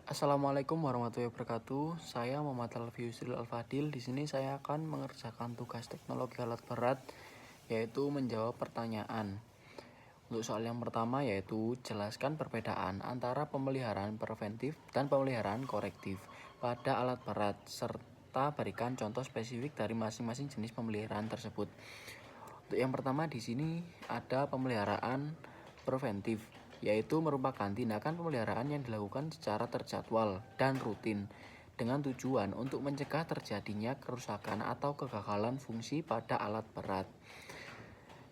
Assalamualaikum warahmatullahi wabarakatuh. Saya Muhammad Alfi Yusril Al-Fadil. Di sini saya akan mengerjakan tugas teknologi alat berat, yaitu menjawab pertanyaan. Untuk soal yang pertama yaitu jelaskan perbedaan antara pemeliharaan preventif dan pemeliharaan korektif pada alat berat serta berikan contoh spesifik dari masing-masing jenis pemeliharaan tersebut. Untuk yang pertama di sini ada pemeliharaan preventif, yaitu merupakan tindakan pemeliharaan yang dilakukan secara terjadwal dan rutin dengan tujuan untuk mencegah terjadinya kerusakan atau kegagalan fungsi pada alat berat.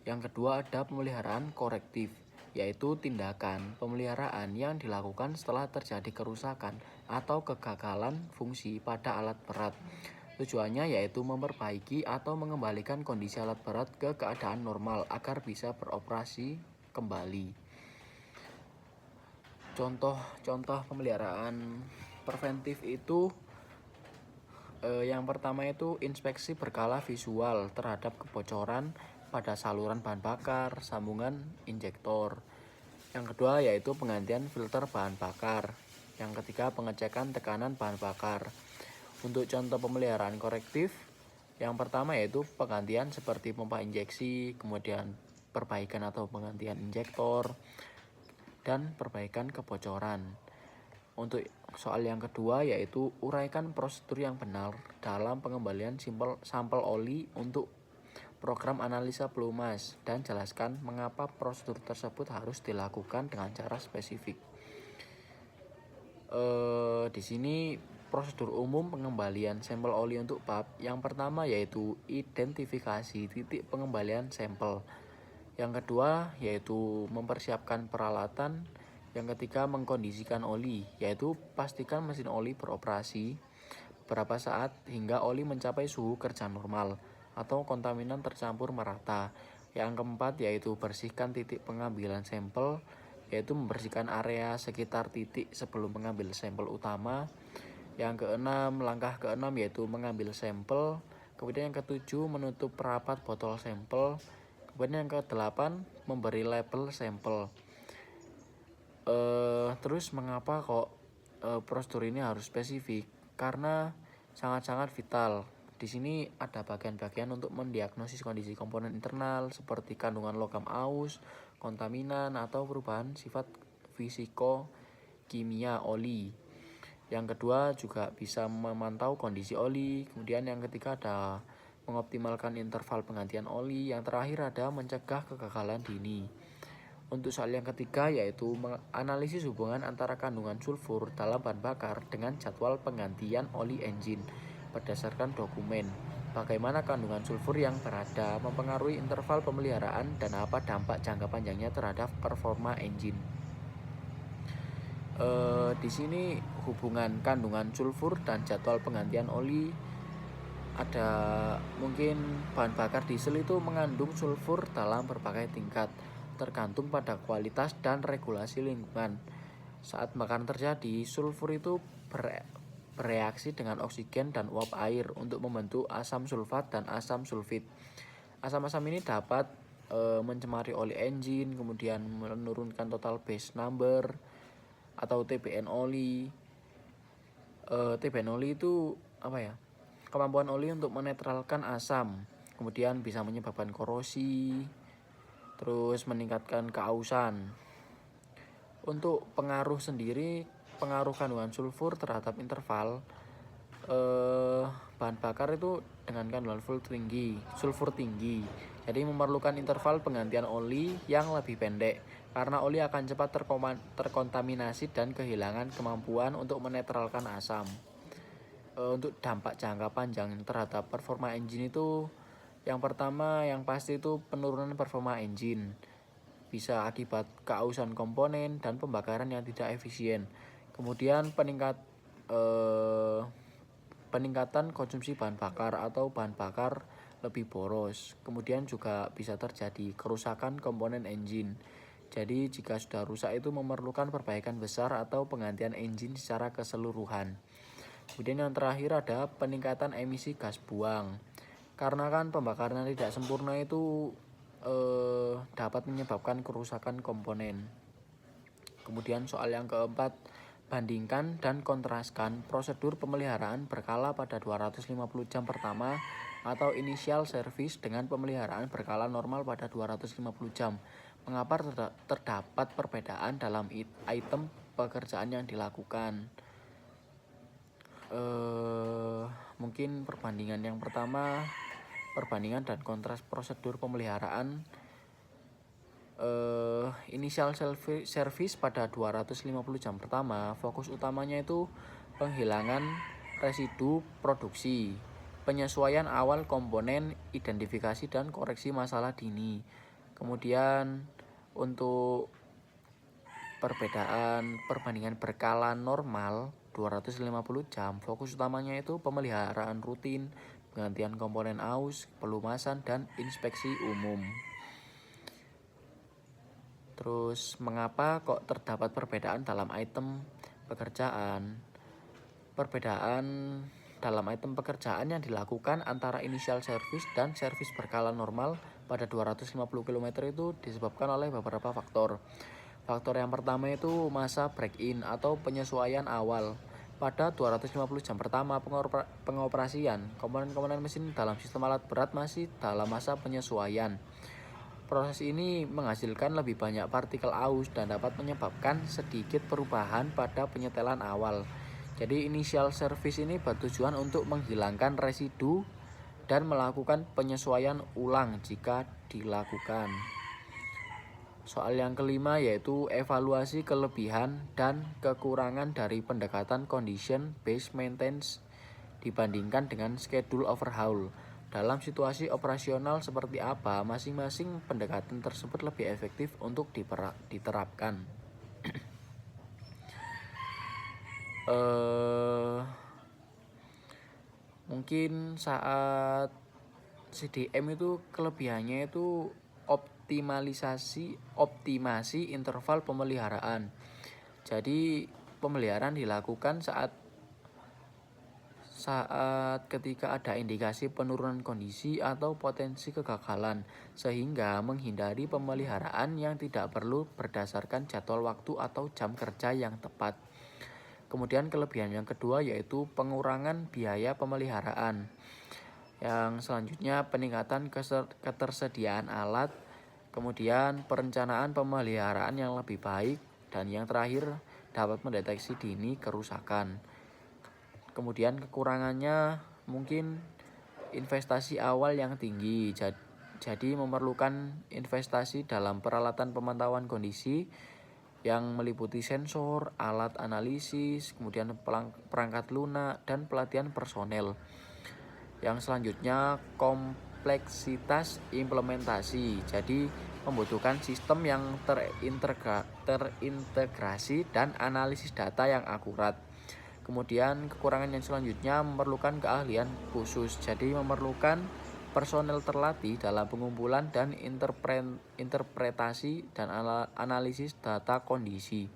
Yang kedua ada pemeliharaan korektif, yaitu tindakan pemeliharaan yang dilakukan setelah terjadi kerusakan atau kegagalan fungsi pada alat berat. Tujuannya yaitu memperbaiki atau mengembalikan kondisi alat berat ke keadaan normal agar bisa beroperasi kembali. Contoh pemeliharaan preventif itu yang pertama itu inspeksi berkala visual terhadap kebocoran pada saluran bahan bakar, sambungan injektor. Yang kedua yaitu penggantian filter bahan bakar. Yang ketiga pengecekan tekanan bahan bakar. Untuk contoh pemeliharaan korektif, yang pertama yaitu penggantian seperti pompa injeksi, kemudian perbaikan atau penggantian injektor, dan perbaikan kebocoran. Untuk soal yang kedua yaitu uraikan prosedur yang benar dalam pengembalian sampel oli untuk program analisa pelumas dan jelaskan mengapa prosedur tersebut harus dilakukan dengan cara spesifik. Di sini prosedur umum pengembalian sampel oli untuk PAP yang pertama yaitu identifikasi titik pengembalian sampel. Yang kedua yaitu mempersiapkan peralatan. Yang ketiga mengkondisikan oli, yaitu pastikan mesin oli beroperasi beberapa saat hingga oli mencapai suhu kerja normal atau kontaminan tercampur merata. Yang keempat yaitu bersihkan titik pengambilan sampel, yaitu membersihkan area sekitar titik sebelum mengambil sampel utama. Yang keenam, langkah keenam yaitu mengambil sampel. Kemudian yang ketujuh menutup rapat botol sampel. Kemudian yang kedelapan memberi label sampel. Terus mengapa kok prosedur ini harus spesifik? Karena sangat-sangat vital. Di sini ada bagian-bagian untuk mendiagnosis kondisi komponen internal seperti kandungan logam aus, kontaminan, atau perubahan sifat fisiko kimia oli. Yang kedua juga bisa memantau kondisi oli. Kemudian yang ketiga ada mengoptimalkan interval penggantian oli. Yang terakhir ada mencegah kegagalan dini. Untuk soal yang ketiga yaitu menganalisis hubungan antara kandungan sulfur dalam bahan bakar dengan jadwal penggantian oli engine berdasarkan dokumen. Bagaimana kandungan sulfur yang berada mempengaruhi interval pemeliharaan dan apa dampak jangka panjangnya terhadap performa engine. Di sini hubungan kandungan sulfur dan jadwal penggantian oli ada mungkin bahan bakar diesel itu mengandung sulfur dalam berbagai tingkat tergantung pada kualitas dan regulasi lingkungan. Saat bakaran terjadi, sulfur itu bereaksi dengan oksigen dan uap air untuk membentuk asam sulfat dan asam sulfit. Asam-asam ini dapat mencemari oli engine, kemudian menurunkan total base number atau TBN oli. TBN oli itu apa ya? Kemampuan oli untuk menetralkan asam, kemudian bisa menyebabkan korosi, terus meningkatkan keausan. Untuk pengaruh sendiri, pengaruh kandungan sulfur terhadap interval bahan bakar itu dengan kandungan sulfur tinggi. Jadi memerlukan interval penggantian oli yang lebih pendek karena oli akan cepat terkontaminasi dan kehilangan kemampuan untuk menetralkan asam. Untuk dampak jangka panjang terhadap performa engine itu yang pertama yang pasti itu penurunan performa engine bisa akibat keausan komponen dan pembakaran yang tidak efisien. Kemudian peningkatan konsumsi bahan bakar atau bahan bakar lebih boros. Kemudian juga bisa terjadi kerusakan komponen engine. Jadi jika sudah rusak itu memerlukan perbaikan besar atau penggantian engine secara keseluruhan. Kemudian yang terakhir ada peningkatan emisi gas buang. Karena kan pembakaran yang tidak sempurna itu dapat menyebabkan kerusakan komponen. Kemudian soal yang keempat, Bandingkan dan kontraskan prosedur pemeliharaan berkala pada 250 jam pertama atau initial service dengan pemeliharaan berkala normal pada 250 jam. Mengapa terdapat perbedaan dalam item pekerjaan yang dilakukan? Mungkin perbandingan yang pertama, perbandingan dan kontras prosedur pemeliharaan. Initial service pada 250 jam pertama, fokus utamanya itu penghilangan residu produksi, penyesuaian awal komponen, identifikasi dan koreksi masalah dini. Kemudian untuk perbandingan berkala normal 250 jam, fokus utamanya itu pemeliharaan rutin, penggantian komponen aus, pelumasan dan inspeksi umum. Terus mengapa kok terdapat perbedaan dalam item pekerjaan? Perbedaan dalam item pekerjaan yang dilakukan antara initial service dan service berkala normal pada 250 km itu disebabkan oleh beberapa faktor. Faktor yang pertama itu masa break-in atau penyesuaian awal. Pada 250 jam pertama pengoperasian, komponen-komponen mesin dalam sistem alat berat masih dalam masa penyesuaian. Proses ini menghasilkan lebih banyak partikel aus dan dapat menyebabkan sedikit perubahan pada penyetelan awal. Jadi initial service ini bertujuan untuk menghilangkan residu dan melakukan penyesuaian ulang jika dilakukan. Soal yang kelima yaitu evaluasi kelebihan dan kekurangan dari pendekatan condition based maintenance dibandingkan dengan schedule overhaul. Dalam situasi operasional seperti apa, masing-masing pendekatan tersebut lebih efektif untuk diterapkan. Mungkin saat CDM itu kelebihannya itu optimasi interval pemeliharaan. Jadi pemeliharaan dilakukan saat ketika ada indikasi penurunan kondisi atau potensi kegagalan, sehingga menghindari pemeliharaan yang tidak perlu berdasarkan jadwal waktu atau jam kerja yang tepat. Kemudian kelebihan yang kedua yaitu pengurangan biaya pemeliharaan. Yang selanjutnya peningkatan ketersediaan alat, kemudian perencanaan pemeliharaan yang lebih baik, dan yang terakhir dapat mendeteksi dini kerusakan. Kemudian kekurangannya mungkin investasi awal yang tinggi, jadi memerlukan investasi dalam peralatan pemantauan kondisi yang meliputi sensor, alat analisis, kemudian perangkat lunak, dan pelatihan personel. Yang selanjutnya kompleksitas implementasi, jadi membutuhkan sistem yang terintegrasi dan analisis data yang akurat. Kemudian kekurangan yang selanjutnya memerlukan keahlian khusus, jadi memerlukan personel terlatih dalam pengumpulan dan interpretasi dan analisis data kondisi.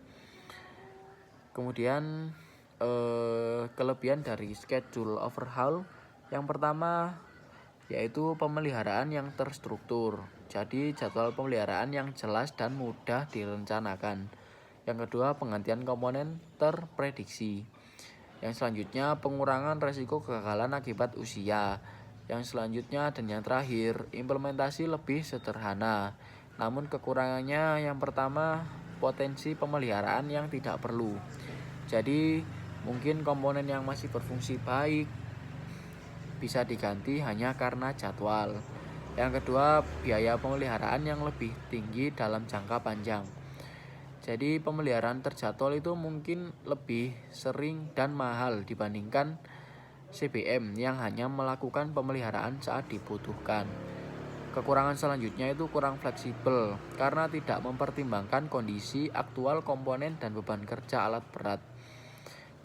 Kemudian kelebihan dari schedule overhaul yang pertama yaitu pemeliharaan yang terstruktur, jadi jadwal pemeliharaan yang jelas dan mudah direncanakan. Yang kedua, penggantian komponen terprediksi. Yang selanjutnya, pengurangan resiko kegagalan akibat usia. Yang selanjutnya dan yang terakhir, implementasi lebih sederhana. Namun kekurangannya yang pertama, potensi pemeliharaan yang tidak perlu. Jadi mungkin komponen yang masih berfungsi baik bisa diganti hanya karena jadwal. Yang kedua, biaya pemeliharaan yang lebih tinggi dalam jangka panjang. Jadi pemeliharaan terjadwal itu mungkin lebih sering dan mahal dibandingkan CBM yang hanya melakukan pemeliharaan saat dibutuhkan. Kekurangan selanjutnya itu kurang fleksibel karena tidak mempertimbangkan kondisi aktual komponen dan beban kerja alat berat.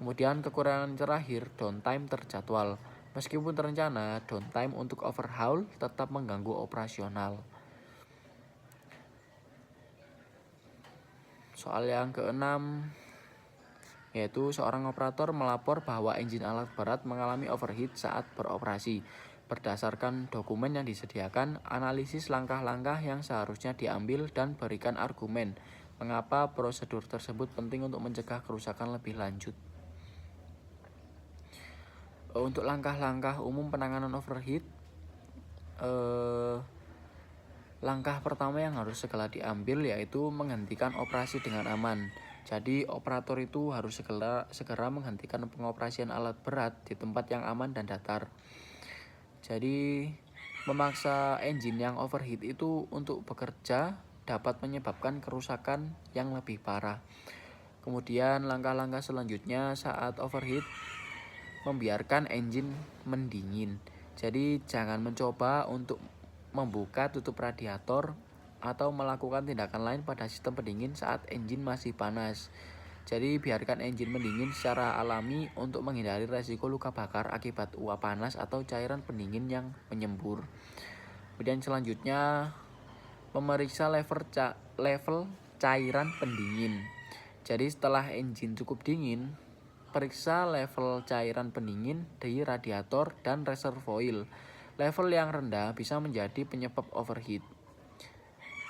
Kemudian kekurangan terakhir, downtime terjadwal. Meskipun terencana, downtime untuk overhaul tetap mengganggu operasional. Soal yang keenam yaitu seorang operator melapor bahwa engine alat berat mengalami overheat saat beroperasi. Berdasarkan dokumen yang disediakan, analisis langkah-langkah yang seharusnya diambil dan berikan argumen Mengapa prosedur tersebut penting untuk mencegah kerusakan lebih lanjut? Untuk langkah-langkah umum penanganan overheat, langkah pertama yang harus segera diambil yaitu menghentikan operasi dengan aman. Jadi operator itu harus segera menghentikan pengoperasian alat berat di tempat yang aman dan datar. Jadi memaksa engine yang overheat itu untuk bekerja dapat menyebabkan kerusakan yang lebih parah. Kemudian langkah-langkah selanjutnya saat overheat, membiarkan engine mendingin. Jadi jangan mencoba untuk membuka tutup radiator atau melakukan tindakan lain pada sistem pendingin saat engine masih panas. Jadi biarkan engine mendingin secara alami untuk menghindari resiko luka bakar akibat uap panas atau cairan pendingin yang menyembur. Kemudian selanjutnya memeriksa level cairan pendingin. Jadi setelah engine cukup dingin, periksa level cairan pendingin di radiator dan reservoir. Level yang rendah bisa menjadi penyebab overheat.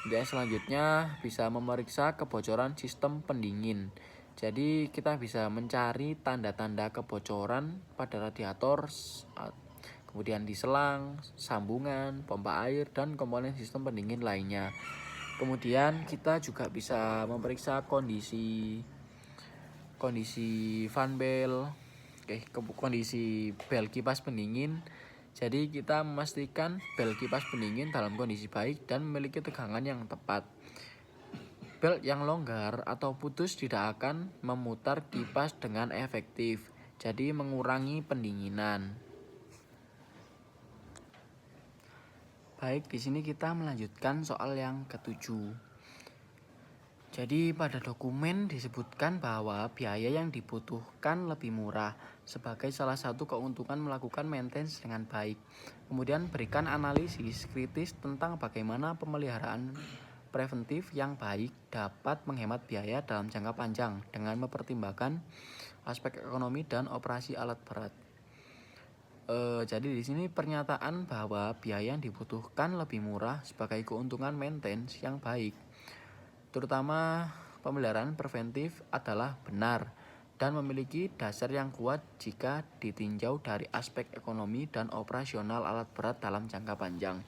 Dan selanjutnya bisa memeriksa kebocoran sistem pendingin. Jadi kita bisa mencari tanda-tanda kebocoran pada radiator, kemudian di selang, sambungan, pompa air, dan komponen sistem pendingin lainnya. Kemudian kita juga bisa memeriksa kondisi fan bel, kondisi bel kipas pendingin. Jadi kita memastikan bel kipas pendingin dalam kondisi baik dan memiliki tegangan yang tepat. Bel yang longgar atau putus tidak akan memutar kipas dengan efektif, jadi mengurangi pendinginan. Baik, di sini kita melanjutkan soal yang ketujuh. Jadi pada dokumen disebutkan bahwa biaya yang dibutuhkan lebih murah sebagai salah satu keuntungan melakukan maintenance dengan baik. Kemudian berikan analisis kritis tentang bagaimana pemeliharaan preventif yang baik dapat menghemat biaya dalam jangka panjang dengan mempertimbangkan aspek ekonomi dan operasi alat berat. Jadi di sini pernyataan bahwa biaya yang dibutuhkan lebih murah sebagai keuntungan maintenance yang baik, terutama pemeliharaan preventif, adalah benar dan memiliki dasar yang kuat jika ditinjau dari aspek ekonomi dan operasional alat berat dalam jangka panjang.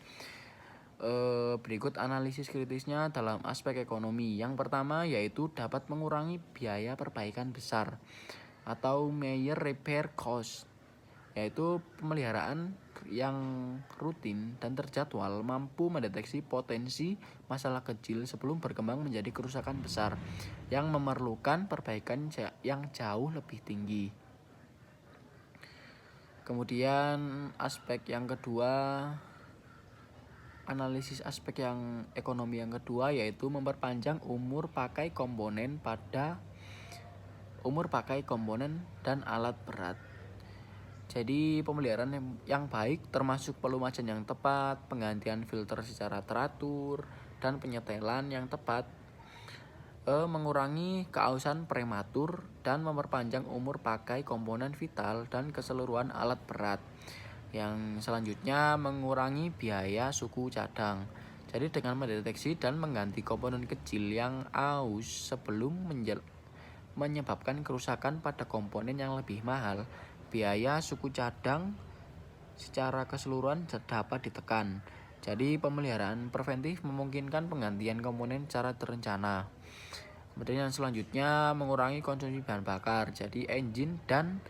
Berikut analisis kritisnya dalam aspek ekonomi. Yang pertama yaitu dapat mengurangi biaya perbaikan besar atau major repair cost, yaitu pemeliharaan yang rutin dan terjadwal mampu mendeteksi potensi masalah kecil sebelum berkembang menjadi kerusakan besar yang memerlukan perbaikan yang jauh lebih tinggi. Kemudian aspek yang kedua, analisis aspek yang ekonomi yang kedua yaitu memperpanjang umur pakai komponen dan alat berat. Jadi pemeliharaan yang baik termasuk pelumasan yang tepat, penggantian filter secara teratur, dan penyetelan yang tepat mengurangi keausan prematur dan memperpanjang umur pakai komponen vital dan keseluruhan alat berat. Yang selanjutnya mengurangi biaya suku cadang. Jadi dengan mendeteksi dan mengganti komponen kecil yang aus sebelum menyebabkan kerusakan pada komponen yang lebih mahal, biaya suku cadang secara keseluruhan dapat ditekan. Jadi pemeliharaan preventif memungkinkan penggantian komponen secara terencana. Kemudian yang selanjutnya mengurangi konsumsi bahan bakar. Jadi engine dan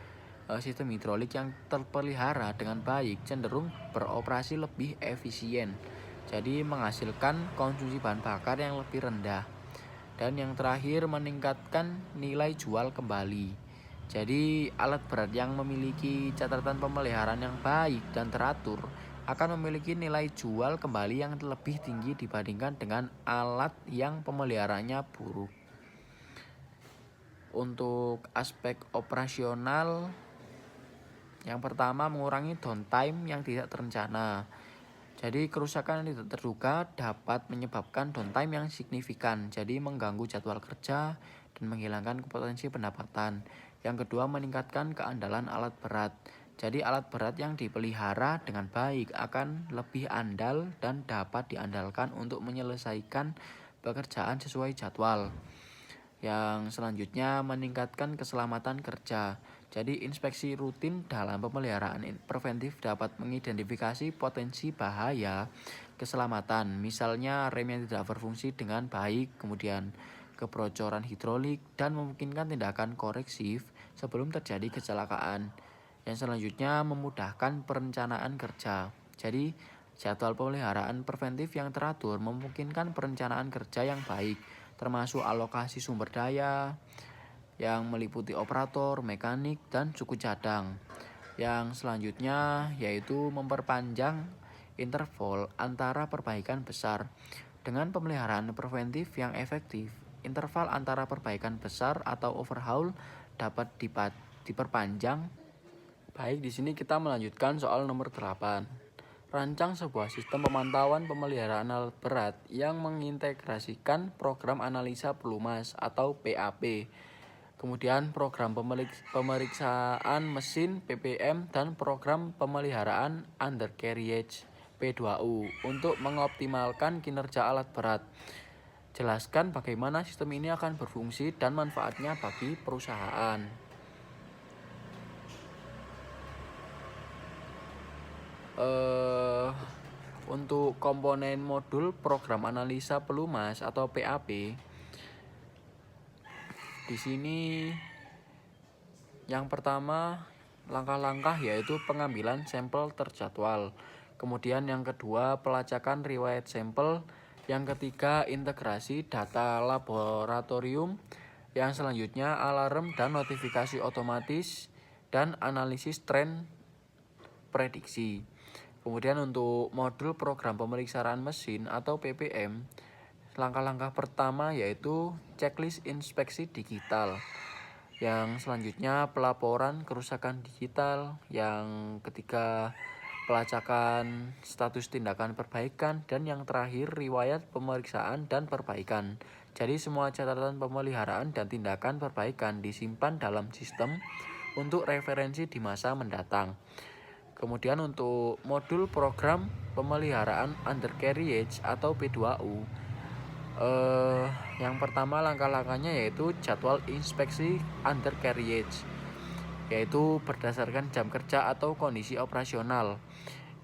sistem hidrolik yang terpelihara dengan baik cenderung beroperasi lebih efisien. Jadi menghasilkan konsumsi bahan bakar yang lebih rendah. Dan yang terakhir meningkatkan nilai jual kembali. Jadi alat berat yang memiliki catatan pemeliharaan yang baik dan teratur akan memiliki nilai jual kembali yang lebih tinggi dibandingkan dengan alat yang pemeliharaannya buruk. Untuk aspek operasional, yang pertama mengurangi downtime yang tidak terencana. Jadi kerusakan yang tidak terduga dapat menyebabkan downtime yang signifikan, jadi mengganggu jadwal kerja dan menghilangkan potensi pendapatan. Yang kedua meningkatkan keandalan alat berat. Jadi alat berat yang dipelihara dengan baik akan lebih andal dan dapat diandalkan untuk menyelesaikan pekerjaan sesuai jadwal. Yang selanjutnya meningkatkan keselamatan kerja. Jadi inspeksi rutin dalam pemeliharaan preventif dapat mengidentifikasi potensi bahaya keselamatan, misalnya rem yang tidak berfungsi dengan baik, kemudian kebocoran hidrolik, dan memungkinkan tindakan korektif sebelum terjadi kecelakaan. Yang selanjutnya memudahkan perencanaan kerja. Jadi jadwal pemeliharaan preventif yang teratur memungkinkan perencanaan kerja yang baik, termasuk alokasi sumber daya yang meliputi operator, mekanik, dan suku cadang. Yang selanjutnya yaitu memperpanjang interval antara perbaikan besar. Dengan pemeliharaan preventif yang efektif, interval antara perbaikan besar atau overhaul dapat diperpanjang. Baik, di sini kita melanjutkan soal nomor 8. Rancang sebuah sistem pemantauan pemeliharaan alat berat yang mengintegrasikan program analisa pelumas atau PAP. Kemudian program pemeriksaan mesin PPM dan program pemeliharaan undercarriage P2U untuk mengoptimalkan kinerja alat berat. Jelaskan bagaimana sistem ini akan berfungsi dan manfaatnya bagi perusahaan. Untuk komponen modul program analisa pelumas atau PAP, di sini yang pertama langkah-langkah yaitu pengambilan sampel terjadwal. Kemudian yang kedua pelacakan riwayat sampel. Yang ketiga integrasi data laboratorium. Yang selanjutnya alarm dan notifikasi otomatis dan analisis tren prediksi. Kemudian untuk modul program pemeriksaan mesin atau PPM, langkah-langkah pertama yaitu checklist inspeksi digital. Yang selanjutnya pelaporan kerusakan digital. Yang ketiga pelacakan status tindakan perbaikan. Dan yang terakhir riwayat pemeriksaan dan perbaikan. Jadi semua catatan pemeliharaan dan tindakan perbaikan disimpan dalam sistem untuk referensi di masa mendatang. Kemudian untuk modul program pemeliharaan undercarriage atau P2U, yang pertama langkah-langkahnya yaitu jadwal inspeksi undercarriage, yaitu berdasarkan jam kerja atau kondisi operasional.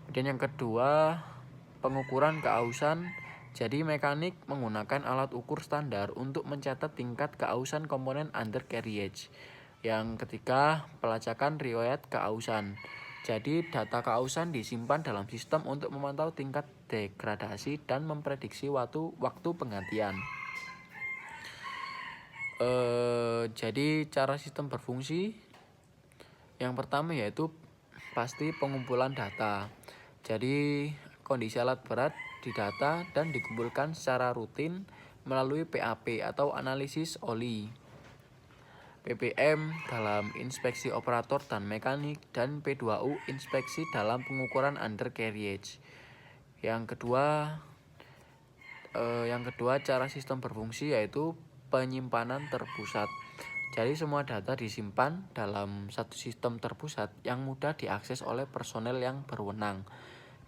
Kemudian yang kedua pengukuran keausan. Jadi mekanik menggunakan alat ukur standar untuk mencatat tingkat keausan komponen undercarriage. Yang ketiga pelacakan riwayat keausan. Jadi data keausan disimpan dalam sistem untuk memantau tingkat degradasi dan memprediksi waktu penggantian. Jadi cara sistem berfungsi yang pertama yaitu pasti pengumpulan data. Jadi kondisi alat berat didata dan dikumpulkan secara rutin melalui PAP atau analisis oli. PPM dalam inspeksi operator dan mekanik, dan P2U inspeksi dalam pengukuran undercarriage. Yang kedua cara sistem berfungsi yaitu penyimpanan terpusat. Jadi semua data disimpan dalam satu sistem terpusat yang mudah diakses oleh personel yang berwenang.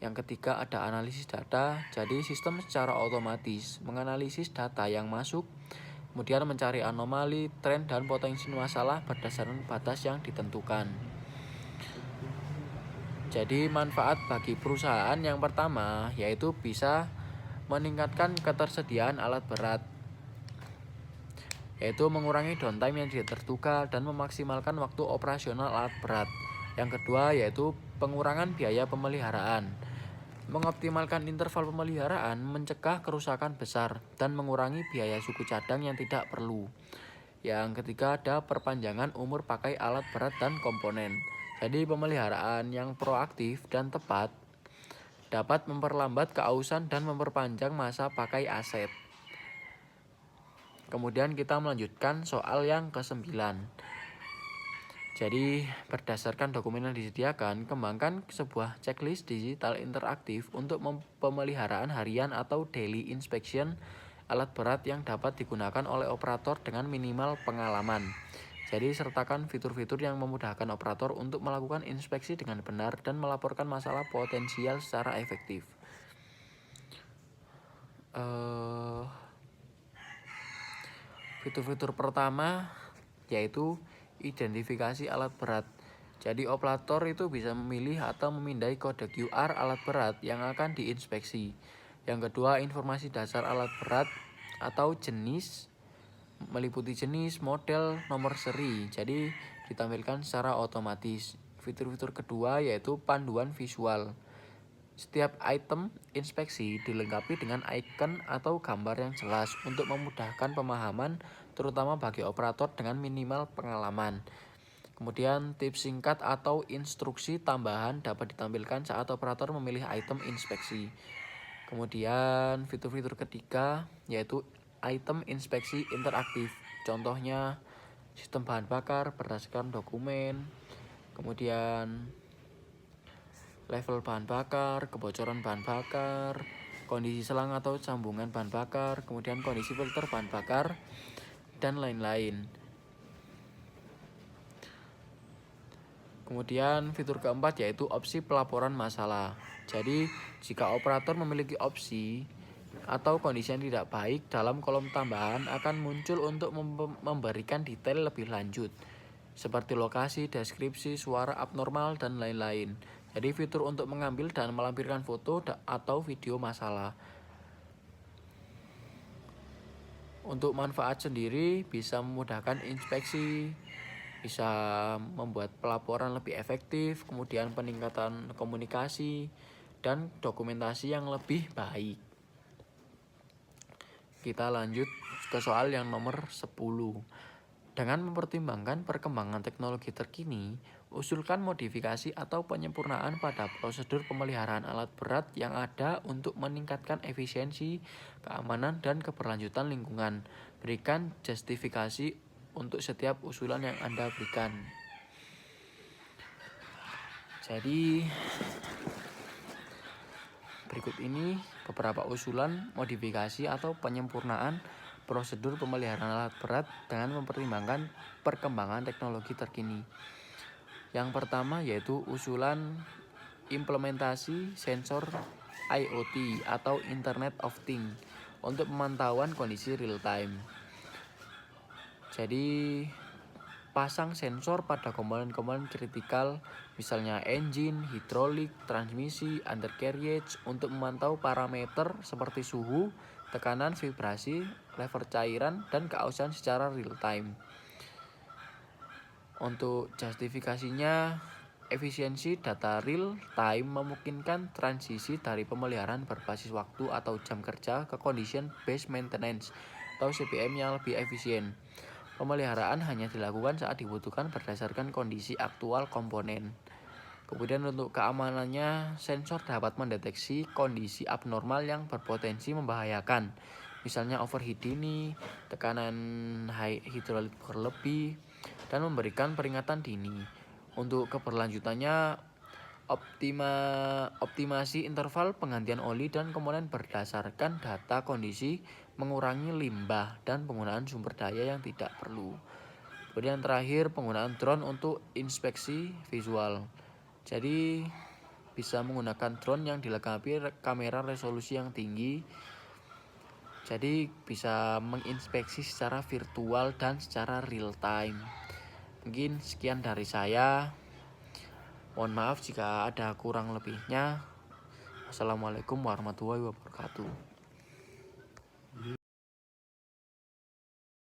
Yang ketiga ada analisis data. Jadi sistem secara otomatis menganalisis data yang masuk, kemudian mencari anomali, tren, dan potensi masalah berdasarkan batas yang ditentukan. Jadi manfaat bagi perusahaan yang pertama yaitu bisa meningkatkan ketersediaan alat berat, yaitu mengurangi downtime yang tidak terduga dan memaksimalkan waktu operasional alat berat. Yang kedua yaitu pengurangan biaya pemeliharaan, mengoptimalkan interval pemeliharaan, mencegah kerusakan besar, dan mengurangi biaya suku cadang yang tidak perlu. Yang ketiga ada perpanjangan umur pakai alat berat dan komponen. Jadi pemeliharaan yang proaktif dan tepat dapat memperlambat keausan dan memperpanjang masa pakai aset. Kemudian kita melanjutkan soal yang ke-9. Jadi berdasarkan dokumen yang disediakan, kembangkan sebuah checklist digital interaktif untuk pemeliharaan harian atau daily inspection alat berat yang dapat digunakan oleh operator dengan minimal pengalaman. Jadi sertakan fitur-fitur yang memudahkan operator untuk melakukan inspeksi dengan benar dan melaporkan masalah potensial secara efektif. Fitur-fitur pertama yaitu identifikasi alat berat. Jadi operator itu bisa memilih atau memindai kode QR alat berat yang akan diinspeksi. Yang kedua, informasi dasar alat berat atau jenis, meliputi jenis, model, nomor seri. Jadi ditampilkan secara otomatis. Fitur-fitur kedua yaitu panduan visual. Setiap item inspeksi dilengkapi dengan icon atau gambar yang jelas untuk memudahkan pemahaman, terutama bagi operator dengan minimal pengalaman. Kemudian tips singkat atau instruksi tambahan dapat ditampilkan saat operator memilih item inspeksi. Kemudian fitur-fitur ketiga yaitu item inspeksi interaktif. Contohnya sistem bahan bakar berdasarkan dokumen, kemudian level bahan bakar, kebocoran bahan bakar, kondisi selang atau sambungan bahan bakar, kemudian kondisi filter bahan bakar, dan lain-lain. Kemudian fitur keempat yaitu opsi pelaporan masalah. Jadi jika operator memiliki opsi atau kondisi yang tidak baik, dalam kolom tambahan akan muncul untuk memberikan detail lebih lanjut seperti lokasi, deskripsi, suara abnormal, dan lain-lain. Jadi fitur untuk mengambil dan melampirkan foto atau video masalah. Untuk manfaat sendiri bisa memudahkan inspeksi, bisa membuat pelaporan lebih efektif, kemudian peningkatan komunikasi dan dokumentasi yang lebih baik. Kita lanjut ke soal yang nomor 10. Dengan mempertimbangkan perkembangan teknologi terkini, usulkan modifikasi atau penyempurnaan pada prosedur pemeliharaan alat berat yang ada untuk meningkatkan efisiensi, keamanan, dan keberlanjutan lingkungan. Berikan justifikasi untuk setiap usulan yang Anda berikan. Jadi berikut ini beberapa usulan modifikasi atau penyempurnaan prosedur pemeliharaan alat berat dengan mempertimbangkan perkembangan teknologi terkini. Yang pertama yaitu usulan implementasi sensor IoT atau Internet of Things untuk pemantauan kondisi real time. Jadi pasang sensor pada komponen-komponen kritikal, misalnya engine, hidrolik, transmisi, undercarriage untuk memantau parameter seperti suhu, tekanan, vibrasi, level cairan, dan keausan secara real time. Untuk justifikasinya, efisiensi data real time memungkinkan transisi dari pemeliharaan berbasis waktu atau jam kerja ke condition based maintenance atau CBM yang lebih efisien. Pemeliharaan hanya dilakukan saat dibutuhkan berdasarkan kondisi aktual komponen. Kemudian untuk keamanannya, sensor dapat mendeteksi kondisi abnormal yang berpotensi membahayakan, misalnya overheat, tekanan hidrolik berlebih, dan memberikan peringatan dini. Untuk keberlanjutannya, optimasi interval penggantian oli dan komponen berdasarkan data kondisi, mengurangi limbah dan penggunaan sumber daya yang tidak perlu. Kemudian terakhir, penggunaan drone untuk inspeksi visual. Jadi bisa menggunakan drone yang dilengkapi kamera resolusi yang tinggi. Jadi bisa menginspeksi secara virtual dan secara real time. Mungkin sekian dari saya. Mohon maaf jika ada kurang lebihnya. Assalamualaikum warahmatullahi wabarakatuh.